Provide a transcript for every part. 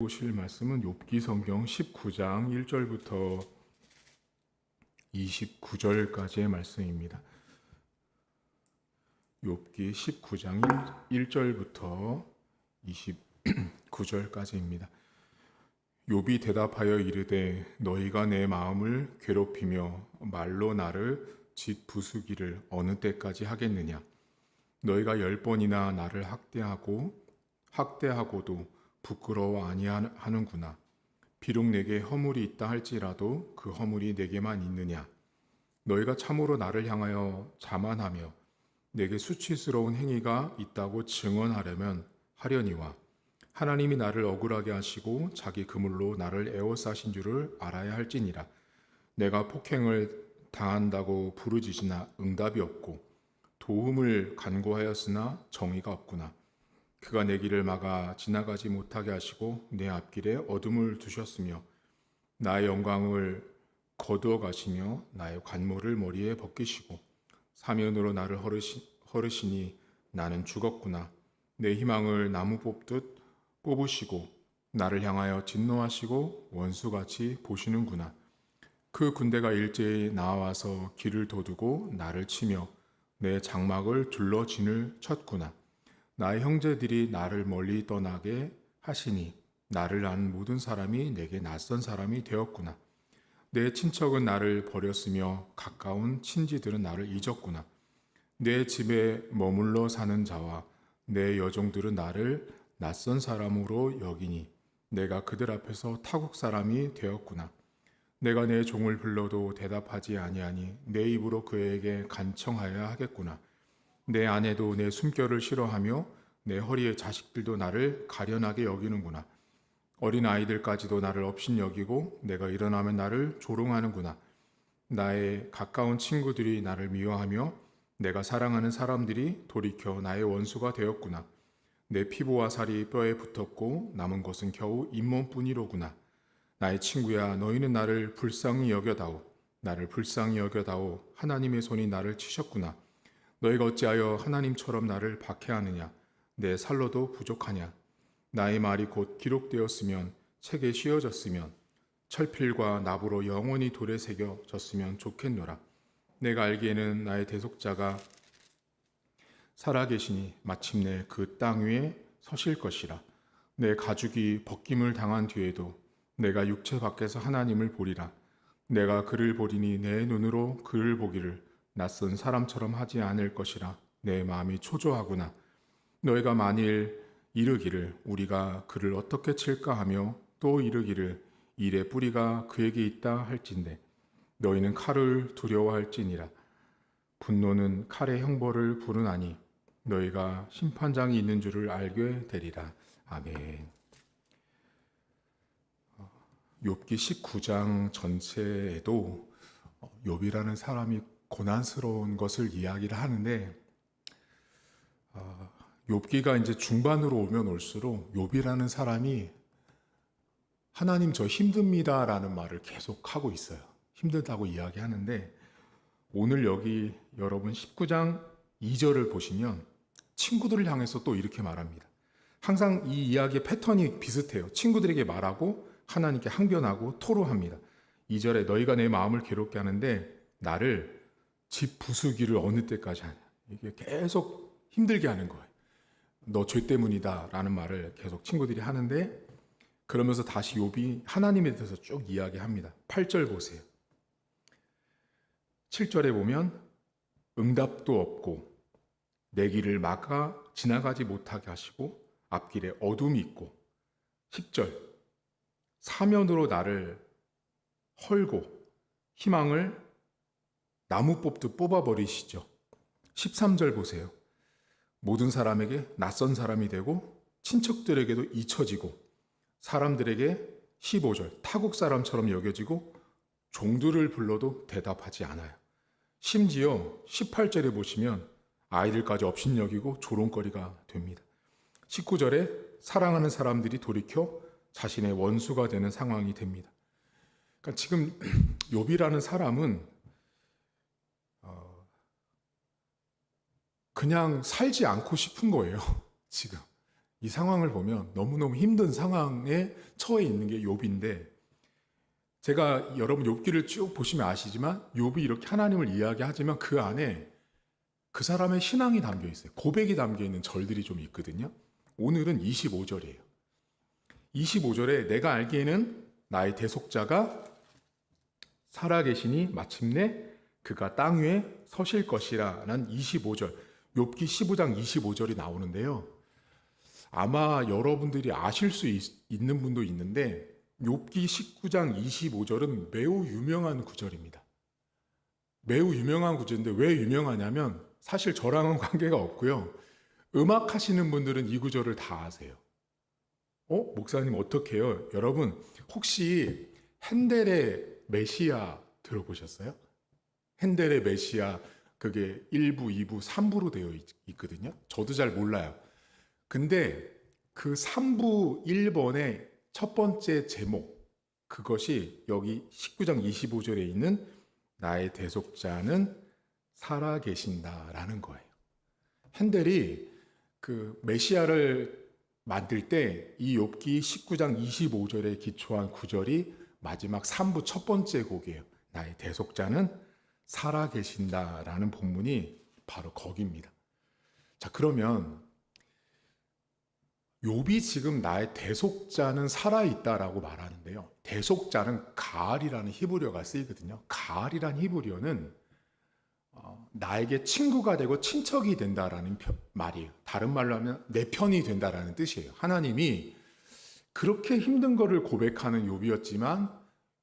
보실 말씀은 욥기 성경 19장 1절부터 29절까지의 말씀입니다. 욥기 19장 1절부터 29절까지입니다. 욥이 대답하여 이르되 너희가 내 마음을 괴롭히며 말로 나를 짓부수기를 어느 때까지 하겠느냐. 너희가 10번이나 나를 학대하고도 부끄러워 아니하는구나. 비록 내게 허물이 있다 할지라도 그 허물이 내게만 있느냐. 너희가 참으로 나를 향하여 자만하며 내게 수치스러운 행위가 있다고 증언하려면 하려니와 하나님이 나를 억울하게 하시고 자기 그물로 나를 에워싸신 줄을 알아야 할지니라. 내가 폭행을 당한다고 부르짖으나 응답이 없고 도움을 간구하였으나 정의가 없구나. 그가 내 길을 막아 지나가지 못하게 하시고 내 앞길에 어둠을 두셨으며 나의 영광을 거두어 가시며 나의 관모를 머리에 벗기시고 사면으로 나를 허르시니 나는 죽었구나. 내 희망을 나무 뽑듯 뽑으시고 나를 향하여 진노하시고 원수같이 보시는구나. 그 군대가 일제히 나와서 길을 도두고 나를 치며 내 장막을 둘러 진을 쳤구나. 나의 형제들이 나를 멀리 떠나게 하시니 나를 아는 모든 사람이 내게 낯선 사람이 되었구나. 내 친척은 나를 버렸으며 가까운 친지들은 나를 잊었구나. 내 집에 머물러 사는 자와 내 여종들은 나를 낯선 사람으로 여기니 내가 그들 앞에서 타국 사람이 되었구나. 내가 내 종을 불러도 대답하지 아니하니 내 입으로 그에게 간청하여야 하겠구나. 내 아내도 내 숨결을 싫어하며 내 허리의 자식들도 나를 가련하게 여기는구나. 어린 아이들까지도 나를 업신여기고 내가 일어나면 나를 조롱하는구나. 나의 가까운 친구들이 나를 미워하며 내가 사랑하는 사람들이 돌이켜 나의 원수가 되었구나. 내 피부와 살이 뼈에 붙었고 남은 것은 겨우 잇몸뿐이로구나. 나의 친구야, 너희는 나를 불쌍히 여겨다오. 나를 불쌍히 여겨다오. 하나님의 손이 나를 치셨구나. 너희가 어찌하여 하나님처럼 나를 박해하느냐. 내 살로도 부족하냐. 나의 말이 곧 기록되었으면 책에 씌어졌으면 철필과 납으로 영원히 돌에 새겨졌으면 좋겠노라. 내가 알기에는 나의 대속자가 살아계시니 마침내 그 땅 위에 서실 것이라. 내 가죽이 벗김을 당한 뒤에도 내가 육체 밖에서 하나님을 보리라. 내가 그를 보리니 내 눈으로 그를 보기를 낯선 사람처럼 하지 않을 것이라. 내 마음이 초조하구나. 너희가 만일 이르기를 우리가 그를 어떻게 칠까 하며 또 이르기를 일의 뿌리가 그에게 있다 할진대 너희는 칼을 두려워할지니라. 분노는 칼의 형벌을 부르나니 너희가 심판장이 있는 줄을 알게 되리라. 아멘. 욥기 19장 전체에도 욥이라는 사람이 고난스러운 것을 이야기를 하는데 욥기가 이제 중반으로 오면 올수록 욥이라는 사람이 하나님 저 힘듭니다라는 말을 계속 하고 있어요. 힘들다고 이야기하는데 오늘 여기 여러분 19장 2절을 보시면 친구들을 향해서 또 이렇게 말합니다. 항상 이 이야기의 패턴이 비슷해요. 친구들에게 말하고 하나님께 항변하고 토로합니다. 2절에 너희가 내 마음을 괴롭게 하는데 나를 집 부수기를 어느 때까지 하냐. 이게 계속 힘들게 하는 거예요. 너 죄 때문이다 라는 말을 계속 친구들이 하는데 그러면서 다시 욥이 하나님에 대해서 쭉 이야기합니다. 8절 보세요. 7절에 보면 응답도 없고 내 길을 막아 지나가지 못하게 하시고 앞길에 어둠이 있고 10절 사면으로 나를 헐고 희망을 나무 뽑듯 뽑아버리시죠. 13절 보세요. 모든 사람에게 낯선 사람이 되고 친척들에게도 잊혀지고 사람들에게 15절 타국 사람처럼 여겨지고 종들을 불러도 대답하지 않아요. 심지어 18절에 보시면 아이들까지 업신여기고 조롱거리가 됩니다. 19절에 사랑하는 사람들이 돌이켜 자신의 원수가 되는 상황이 됩니다. 그러니까 지금 욥이라는 사람은 그냥 살지 않고 싶은 거예요. 지금 이 상황을 보면 너무너무 힘든 상황에 처해 있는 게 욥인데, 제가 여러분 욥기를 쭉 보시면 아시지만 욥이 이렇게 하나님을 이야기하지만 그 안에 그 사람의 신앙이 담겨 있어요. 고백이 담겨 있는 절들이 좀 있거든요. 오늘은 25절이에요. 25절에 내가 알기에는 나의 대속자가 살아계시니 마침내 그가 땅 위에 서실 것이라 는 25절, 욥기 15장 25절이 나오는데요. 아마 여러분들이 아실 수 있는 분도 있는데 욥기 19장 25절은 매우 유명한 구절입니다. 매우 유명한 구절인데 왜 유명하냐면 사실 저랑은 관계가 없고요. 음악 하시는 분들은 이 구절을 다 아세요. 목사님 어떻게 해요? 여러분 혹시 핸델의 메시아 들어보셨어요? 핸델의 메시아 그게 1부, 2부, 3부로 되어 있거든요. 저도 잘 몰라요. 근데 그 3부 1번의 첫 번째 제목, 그것이 여기 19장 25절에 있는 나의 대속자는 살아계신다라는 거예요. 핸델이 그 메시아를 만들 때 이 욥기 19장 25절에 기초한 구절이 마지막 3부 첫 번째 곡이에요. 나의 대속자는 살아계신다라는 본문이 바로 거기입니다. 자, 그러면 욥이 지금 나의 대속자는 살아있다라고 말하는데요. 대속자는 가알이라는 히브리어가 쓰이거든요. 가알이라는 히브리어는 나에게 친구가 되고 친척이 된다라는 말이에요. 다른 말로 하면 내 편이 된다라는 뜻이에요. 하나님이 그렇게 힘든 거를 고백하는 욥이었지만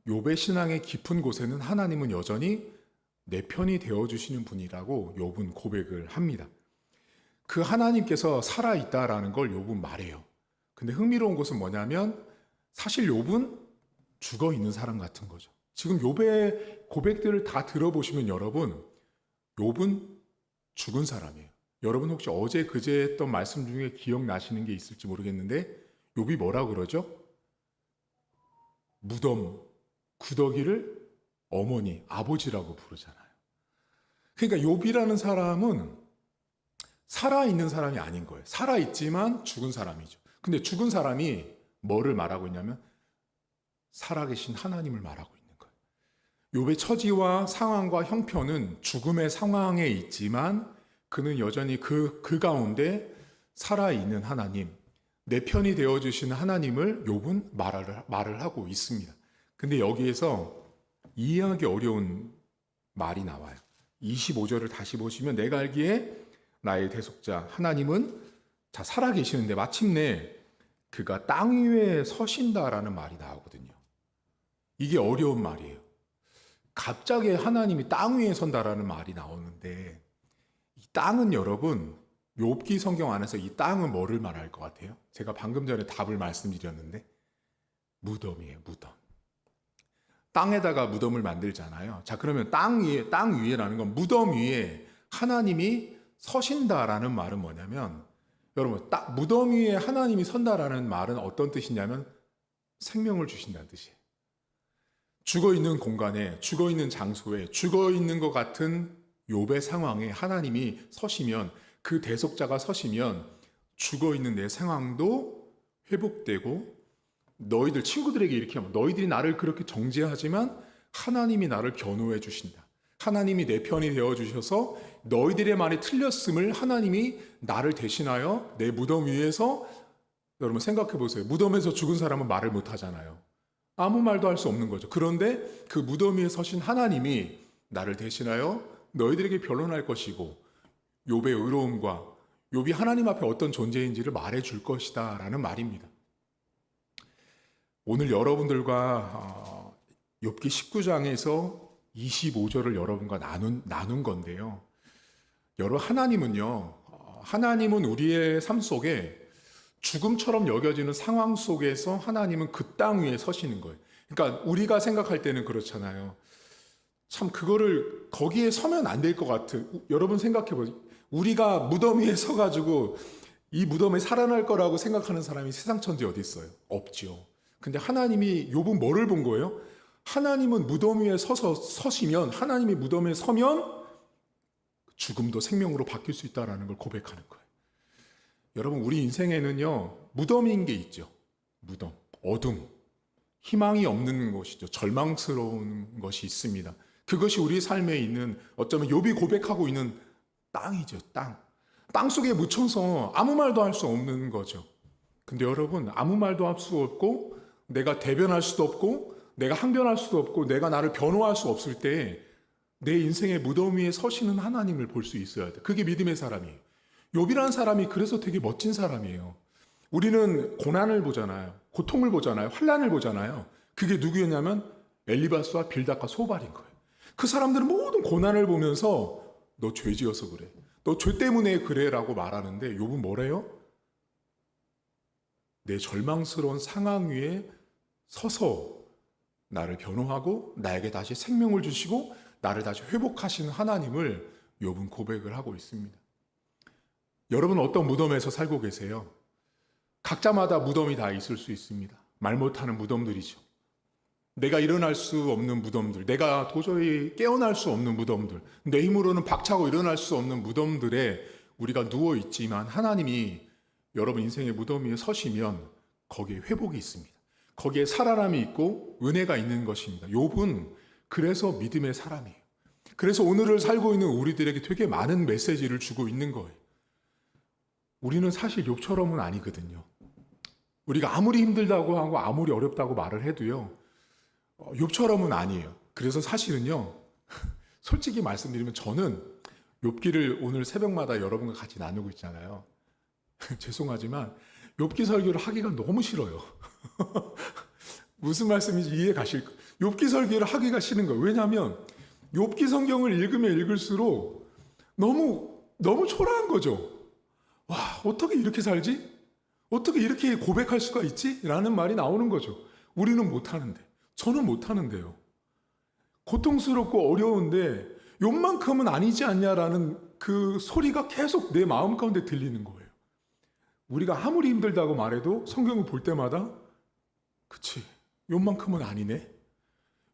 욥의 신앙의 깊은 곳에는 하나님은 여전히 내 편이 되어주시는 분이라고 욥은 고백을 합니다. 그 하나님께서 살아있다라는 걸 욥은 말해요. 근데 흥미로운 것은 뭐냐면 사실 욥은 죽어있는 사람 같은 거죠. 지금 욥의 고백들을 다 들어보시면 여러분, 욥은 죽은 사람이에요. 여러분 혹시 어제 그제 했던 말씀 중에 기억나시는 게 있을지 모르겠는데 욥이 뭐라 그러죠? 무덤, 구더기를 어머니, 아버지라고 부르잖아요. 그러니까 욥이라는 사람은 살아있는 사람이 아닌 거예요. 살아있지만 죽은 사람이죠. 근데 죽은 사람이 뭐를 말하고 있냐면 살아계신 하나님을 말하고 있는 거예요. 욥의 처지와 상황과 형편은 죽음의 상황에 있지만 그는 여전히 그 가운데 살아있는 하나님, 내 편이 되어주시는 하나님을 욥은 말을 하고 있습니다. 근데 여기에서 이해하기 어려운 말이 나와요. 25절을 다시 보시면 내가 알기에 나의 대속자 하나님은 살아계시는데 마침내 그가 땅 위에 서신다라는 말이 나오거든요. 이게 어려운 말이에요. 갑자기 하나님이 땅 위에 선다라는 말이 나오는데 이 땅은 여러분 욥기 성경 안에서 이 땅은 뭐를 말할 것 같아요? 제가 방금 전에 답을 말씀드렸는데 무덤이에요. 무덤. 땅에다가 무덤을 만들잖아요. 자, 그러면 땅 위에라는 건 무덤 위에 하나님이 서신다라는 말은 뭐냐면 여러분 무덤 위에 하나님이 선다라는 말은 어떤 뜻이냐면 생명을 주신다는 뜻이에요. 죽어있는 공간에 죽어있는 장소에 죽어있는 것 같은 욥의 상황에 하나님이 서시면 그 대속자가 서시면 죽어있는 내 상황도 회복되고 너희들 친구들에게 이렇게 하면 너희들이 나를 그렇게 정죄하지만 하나님이 나를 변호해 주신다. 하나님이 내 편이 되어주셔서 너희들의 말이 틀렸음을 하나님이 나를 대신하여 내 무덤 위에서 여러분 생각해 보세요. 무덤에서 죽은 사람은 말을 못 하잖아요. 아무 말도 할 수 없는 거죠. 그런데 그 무덤 위에 서신 하나님이 나를 대신하여 너희들에게 변론할 것이고 욥의 의로움과 욥이 하나님 앞에 어떤 존재인지를 말해 줄 것이다 라는 말입니다. 오늘 여러분들과 욥기 19장에서 25절을 여러분과 나눈 건데요. 여러분 하나님은 우리의 삶 속에 죽음처럼 여겨지는 상황 속에서 하나님은 그 땅 위에 서시는 거예요. 그러니까 우리가 생각할 때는 그렇잖아요. 참 그거를 거기에 서면 안 될 것 같은 여러분 생각해 보세요. 우리가 무덤 위에 서가지고 이 무덤에 살아날 거라고 생각하는 사람이 세상 천지 어디 있어요? 없죠. 근데 하나님이 욥은 뭐를 본 거예요? 하나님은 무덤 위에 서시면 하나님이 무덤에 서면 죽음도 생명으로 바뀔 수 있다는 걸 고백하는 거예요. 여러분, 우리 인생에는요, 무덤인 게 있죠. 무덤, 어둠, 희망이 없는 것이죠. 절망스러운 것이 있습니다. 그것이 우리 삶에 있는, 어쩌면 욥이 고백하고 있는 땅이죠. 땅 속에 묻혀서 아무 말도 할 수 없는 거죠. 근데 여러분, 아무 말도 할 수 없고, 내가 대변할 수도 없고, 내가 항변할 수도 없고, 내가 나를 변호할 수 없을 때 내 인생의 무덤 위에 서시는 하나님을 볼 수 있어야 돼. 그게 믿음의 사람이에요. 욥이라는 사람이 그래서 되게 멋진 사람이에요. 우리는 고난을 보잖아요. 고통을 보잖아요. 환난을 보잖아요. 그게 누구였냐면 엘리바스와 빌닷과 소발인 거예요. 그 사람들은 모든 고난을 보면서 너 죄 지어서 그래. 너 죄 때문에 그래라고 말하는데 욥은 뭐래요? 내 절망스러운 상황 위에 서서 나를 변호하고 나에게 다시 생명을 주시고 나를 다시 회복하시는 하나님을 욥은 고백을 하고 있습니다. 여러분 어떤 무덤에서 살고 계세요? 각자마다 무덤이 다 있을 수 있습니다. 말 못하는 무덤들이죠. 내가 일어날 수 없는 무덤들, 내가 도저히 깨어날 수 없는 무덤들, 내 힘으로는 박차고 일어날 수 없는 무덤들에 우리가 누워 있지만 하나님이 여러분 인생의 무덤 위에 서시면 거기에 회복이 있습니다. 거기에 살아남이 있고 은혜가 있는 것입니다. 욥은 그래서 믿음의 사람이에요. 그래서 오늘을 살고 있는 우리들에게 되게 많은 메시지를 주고 있는 거예요. 우리는 사실 욥처럼은 아니거든요. 우리가 아무리 힘들다고 하고 아무리 어렵다고 말을 해도요, 욥처럼은 아니에요. 그래서 사실은요, 솔직히 말씀드리면 저는 욥기를 오늘 새벽마다 여러분과 같이 나누고 있잖아요. 죄송하지만 욥기 설교를 하기가 너무 싫어요. 무슨 말씀인지 이해 가실 거예요. 욥기 설교를 하기가 싫은 거예요. 왜냐하면 욥기 성경을 읽으면 읽을수록 너무 초라한 거죠. 와, 어떻게 이렇게 살지? 어떻게 이렇게 고백할 수가 있지? 라는 말이 나오는 거죠. 우리는 못하는데, 저는 못하는데요. 고통스럽고 어려운데 욥만큼은 아니지 않냐라는 그 소리가 계속 내 마음 가운데 들리는 거예요. 우리가 아무리 힘들다고 말해도 성경을 볼 때마다 그치, 욥만큼은 아니네.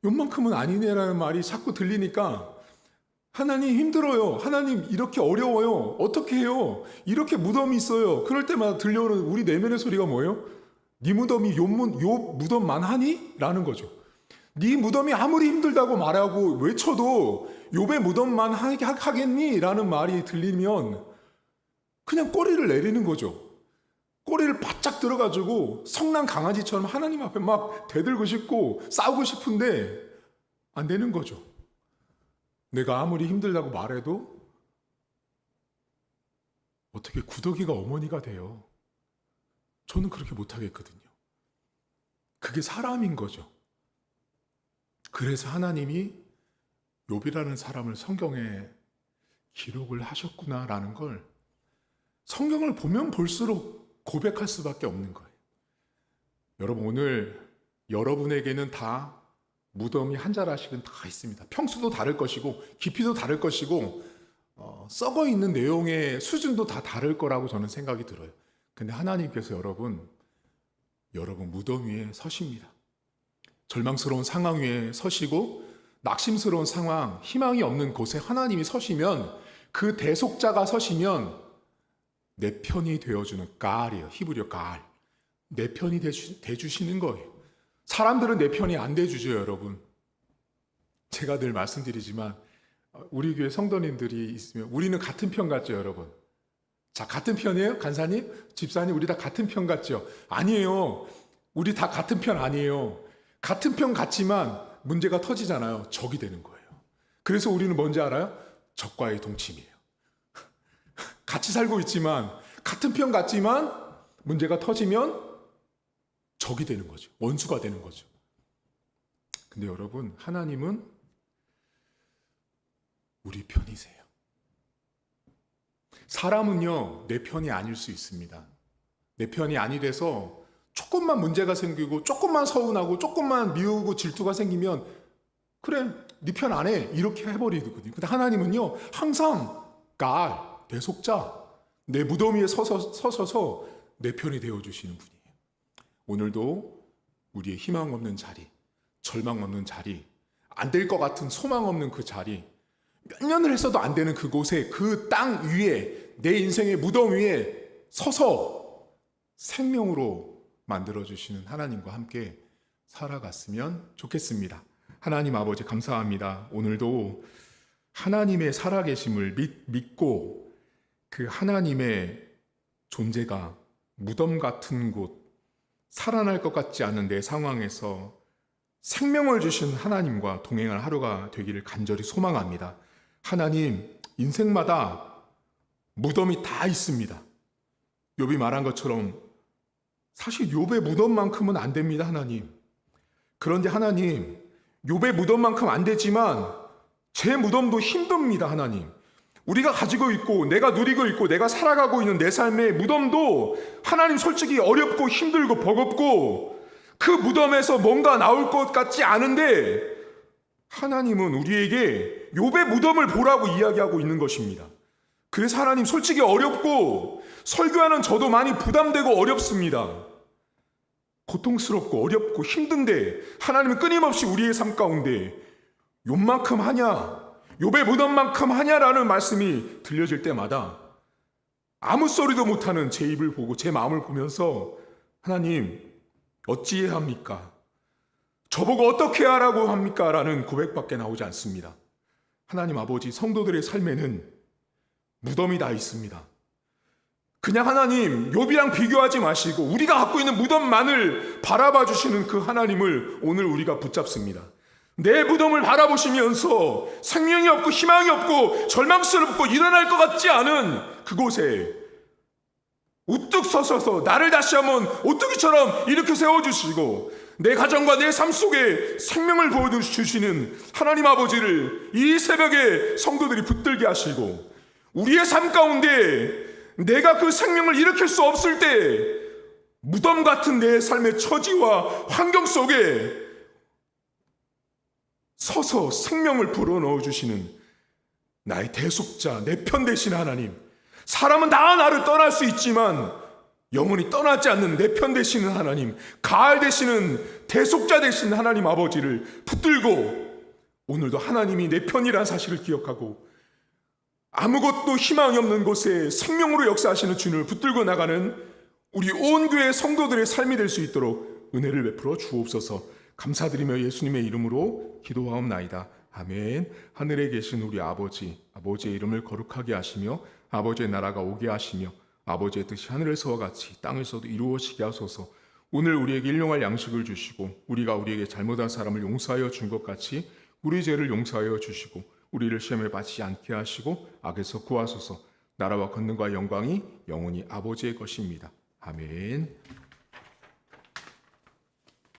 욥만큼은 아니네라는 말이 자꾸 들리니까 하나님 힘들어요. 하나님 이렇게 어려워요. 어떻게 해요? 이렇게 무덤이 있어요. 그럴 때마다 들려오는 우리 내면의 소리가 뭐예요? 네 무덤이 욥 무덤만 하니? 라는 거죠. 네 무덤이 아무리 힘들다고 말하고 외쳐도 욥의 무덤만 하겠니? 라는 말이 들리면 그냥 꼬리를 내리는 거죠. 꼬리를 바짝 들어가지고 성난 강아지처럼 하나님 앞에 막 대들고 싶고 싸우고 싶은데 안 되는 거죠. 내가 아무리 힘들다고 말해도 어떻게 구더기가 어머니가 돼요. 저는 그렇게 못하겠거든요. 그게 사람인 거죠. 그래서 하나님이 욥이라는 사람을 성경에 기록을 하셨구나라는 걸 성경을 보면 볼수록 고백할 수밖에 없는 거예요. 여러분 오늘 여러분에게는 다 무덤이 한 자락씩은 다 있습니다. 평수도 다를 것이고 깊이도 다를 것이고 썩어 있는 내용의 수준도 다 다를 거라고 저는 생각이 들어요. 근데 하나님께서 여러분 무덤 위에 서십니다. 절망스러운 상황 위에 서시고 낙심스러운 상황, 희망이 없는 곳에 하나님이 서시면 그 대속자가 서시면 내 편이 되어주는 가알이에요. 히브리어 가알. 내 편이 돼주시는 거예요. 사람들은 내 편이 안 돼주죠, 여러분. 제가 늘 말씀드리지만 우리 교회 성도님들이 있으면 우리는 같은 편 같죠, 여러분. 자, 같은 편이에요? 간사님? 집사님? 우리 다 같은 편 같죠? 아니에요. 우리 다 같은 편 아니에요. 같은 편 같지만 문제가 터지잖아요. 적이 되는 거예요. 그래서 우리는 뭔지 알아요? 적과의 동침이에요. 같이 살고 있지만 같은 편 같지만 문제가 터지면 적이 되는 거죠. 원수가 되는 거죠. 근데 여러분 하나님은 우리 편이세요. 사람은요 내 편이 아닐 수 있습니다. 내 편이 아니래서 조금만 문제가 생기고 조금만 서운하고 조금만 미우고 질투가 생기면 그래 네 편 안 해 이렇게 해버리거든요. 근데 하나님은요 항상 가알 대속자 내 무덤 위에 서셔서 내 편이 되어주시는 분이에요. 오늘도 우리의 희망 없는 자리, 절망 없는 자리, 안 될 것 같은 소망 없는 그 자리, 몇 년을 했어도 안 되는 그곳에 그 땅 위에 내 인생의 무덤 위에 서서 생명으로 만들어주시는 하나님과 함께 살아갔으면 좋겠습니다. 하나님 아버지 감사합니다. 오늘도 하나님의 살아계심을 믿고 그 하나님의 존재가 무덤 같은 곳, 살아날 것 같지 않은 내 상황에서 생명을 주신 하나님과 동행할 하루가 되기를 간절히 소망합니다. 하나님, 인생마다 무덤이 다 있습니다. 욥이 말한 것처럼 사실 욥의 무덤만큼은 안 됩니다, 하나님. 그런데 하나님, 욥의 무덤만큼 안 되지만 제 무덤도 힘듭니다, 하나님. 우리가 가지고 있고 내가 누리고 있고 내가 살아가고 있는 내 삶의 무덤도 하나님 솔직히 어렵고 힘들고 버겁고 그 무덤에서 뭔가 나올 것 같지 않은데 하나님은 우리에게 욥의 무덤을 보라고 이야기하고 있는 것입니다. 그래서 하나님 솔직히 어렵고 설교하는 저도 많이 부담되고 어렵습니다. 고통스럽고 어렵고 힘든데 하나님은 끊임없이 우리의 삶 가운데 욥만큼 하냐, 욥의 무덤만큼 하냐라는 말씀이 들려질 때마다 아무 소리도 못하는 제 입을 보고 제 마음을 보면서 하나님 어찌해야 합니까? 저보고 어떻게 하라고 합니까? 라는 고백밖에 나오지 않습니다. 하나님 아버지, 성도들의 삶에는 무덤이 다 있습니다. 그냥 하나님 욥이랑 비교하지 마시고 우리가 갖고 있는 무덤만을 바라봐 주시는 그 하나님을 오늘 우리가 붙잡습니다. 내 무덤을 바라보시면서 생명이 없고 희망이 없고 절망스럽고 일어날 것 같지 않은 그곳에 우뚝 서셔서 나를 다시 한번 오뚜기처럼 이렇게 세워주시고 내 가정과 내 삶 속에 생명을 부어주시는 하나님 아버지를 이 새벽에 성도들이 붙들게 하시고 우리의 삶 가운데 내가 그 생명을 일으킬 수 없을 때 무덤 같은 내 삶의 처지와 환경 속에 서서 생명을 불어넣어 주시는 나의 대속자, 내 편 되신 하나님. 사람은 다 나를 떠날 수 있지만 영원히 떠나지 않는 내 편 되시는 하나님, 가을 되시는 대속자 되신 하나님 아버지를 붙들고 오늘도 하나님이 내 편이라는 사실을 기억하고 아무것도 희망이 없는 곳에 생명으로 역사하시는 주님을 붙들고 나가는 우리 온 교회 성도들의 삶이 될 수 있도록 은혜를 베풀어 주옵소서. 감사드리며 예수님의 이름으로 기도하옵나이다. 아멘. 하늘에 계신 우리 아버지, 아버지의 이름을 거룩하게 하시며 아버지의 나라가 오게 하시며 아버지의 뜻이 하늘에서와 같이 땅에서도 이루어지게 하소서. 오늘 우리에게 일용할 양식을 주시고 우리가 우리에게 잘못한 사람을 용서하여 준 것 같이 우리 죄를 용서하여 주시고 우리를 시험에 받지 않게 하시고 악에서 구하소서. 나라와 권능과 영광이 영원히 아버지의 것입니다. 아멘.